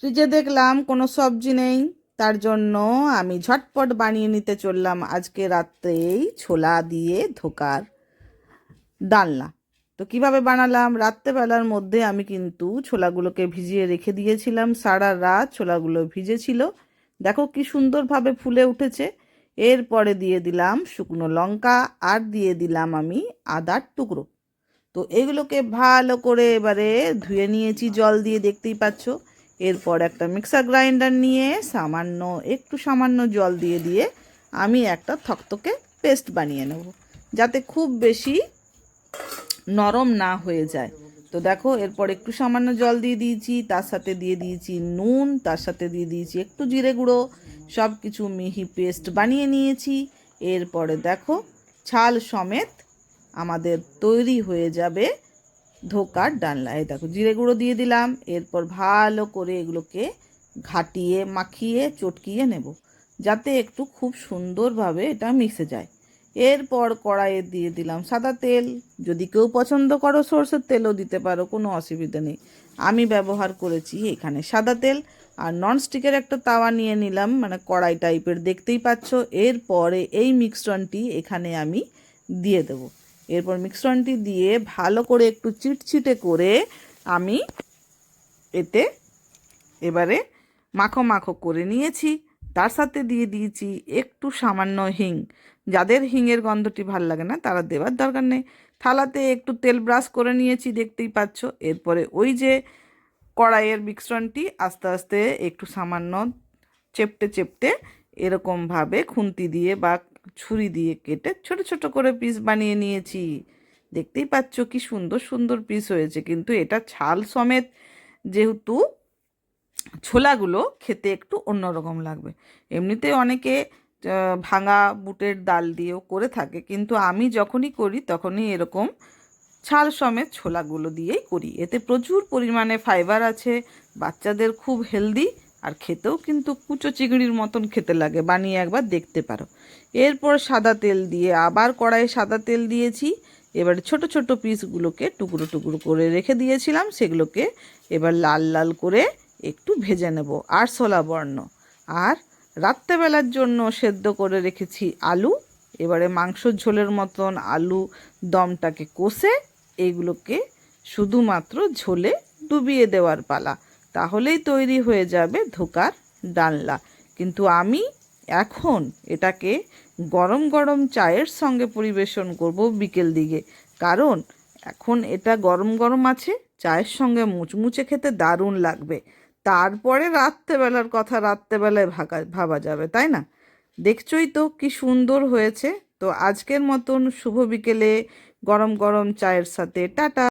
ফ্রিজে দেখলাম কোনো সবজি নেই, তার জন্য আমি ঝটপট বানিয়ে নিতে চললাম আজকে রাত্রেই ছোলা দিয়ে ধোকার ডালনা। তো কিভাবে বানালাম, রাত্রেবেলার মধ্যে আমি কিন্তু ছোলাগুলোকে ভিজিয়ে রেখে দিয়েছিলাম, সারা রাত ছোলাগুলো ভিজেছিল। দেখো কি সুন্দরভাবে ফুলে উঠেছে। এরপরে দিয়ে দিলাম শুকনো লঙ্কা আর দিয়ে দিলাম আমি আদার টুকরো। তো এগুলোকে ভালো করে এবারে ধুয়ে নিয়েছি জল দিয়ে, দেখতেই পাচ্ছ। এরপর একটা মিক্সার গ্রাইন্ডার নিয়ে একটু সামান্য জল দিয়ে দিয়ে আমি একটা থকথকে পেস্ট বানিয়ে নেব, যাতে খুব বেশি নরম না হয়ে যায়। তো দেখো এরপর একটু সামান্য জল দিয়ে দিয়েছি, তার সাথে দিয়ে দিয়েছি নুন, তার সাথে দিয়ে দিয়েছি একটু জিরে গুঁড়ো, সব কিছু মিহি পেস্ট বানিয়ে নিয়েছি। এরপরে দেখো ছাল সমেত আমাদের তৈরি হয়ে যাবে ধোকার ডালনা। এই দেখো জিরে গুঁড়ো দিয়ে দিলাম। এরপর ভালো করে এগুলোকে ঘাটিয়ে মাখিয়ে চটকিয়ে নেব, যাতে একটু খুব সুন্দরভাবে এটা মিশে যায়। এরপর কড়াইয়ে দিয়ে দিলাম সাদা তেল, যদি কেউ পছন্দ করো সরষের তেলও দিতে পারো, কোনো অসুবিধা নেই। আমি ব্যবহার করেছি এখানে সাদা তেল। আর ননস্টিকের একটা তাওয়া নিয়ে নিলাম, মানে কড়াই টাইপের, দেখতেই পাচ্ছ। এরপরে এই মিশ্রণটি এখানে আমি দিয়ে দেবো। এরপর মিশ্রণটি দিয়ে ভালো করে একটু চিটচিটে করে আমি এতে এবারে মাখো মাখো করে নিয়েছি। তার সাথে দিয়ে দিয়েছি একটু সামান্য হিং। যাদের হিংয়ের গন্ধটি ভাল লাগে না তারা দেওয়ার দরকার নেই। থালাতে একটু তেল ব্রাশ করে নিয়েছি, দেখতেই পাচ্ছ। এরপরে ওই যে কড়াইয়ের মিশ্রণটি আস্তে আস্তে একটু সামান্য চেপটে চেপটে এরকমভাবে খুন্তি দিয়ে বা ছুরি দিয়ে কেটে ছোট ছোট করে পিস বানিয়ে নিয়েছি। দেখতেই পাচ্ছ কি সুন্দর সুন্দর পিস হয়েছে। কিন্তু এটা ছাল সমেত, যেহেতু ছোলাগুলো খেতে একটু অন্যরকম লাগবে। এমনিতে অনেকে ভাঙা বুটের ডাল দিয়েও করে থাকে, কিন্তু আমি যখনই করি তখনই এরকম ছাল সমেত ছোলাগুলো দিয়েই করি। এতে প্রচুর পরিমাণে ফাইবার আছে, বাচ্চাদের খুব হেলদি, আর খেতেও কিন্তু কুচো চিংড়ির মতন খেতে লাগে। বানিয়ে একবার দেখতে পারো। এরপর সাদা তেল দিয়ে আবার কড়াইয়ে সাদা তেল দিয়েছি। এবার ছোট ছোট পিসগুলোকে টুকরো টুকরো করে রেখে দিয়েছিলাম, সেগুলোকে এবার লাল লাল করে একটু ভেজে নেব আরশোলা বর্ণ। আর রাত্রেবেলার জন্য সেদ্ধ করে রেখেছি আলু। এবারে মাংসর ঝোলের মতন আলু দমটাকে কষে এইগুলোকে শুধুমাত্র ঝোলে ডুবিয়ে দেওয়ার পালা, তাহলেই তৈরি হয়ে যাবে ধোকার ডালনা। কিন্তু আমি এখন এটাকে গরম গরম চায়ের সঙ্গে পরিবেশন করব বিকেল দিকে, কারণ এখন এটা গরম গরম আছে, চায়ের সঙ্গে মুচমুচে খেতে দারুণ লাগবে। তারপরে রাত্রেবেলার কথা রাত্রেবেলায় ভাবা যাবে, তাই না? দেখছই তো কি সুন্দর হয়েছে। তো আজকের মতন শুভ বিকেলে গরম গরম চায়ের সাথে টাটা।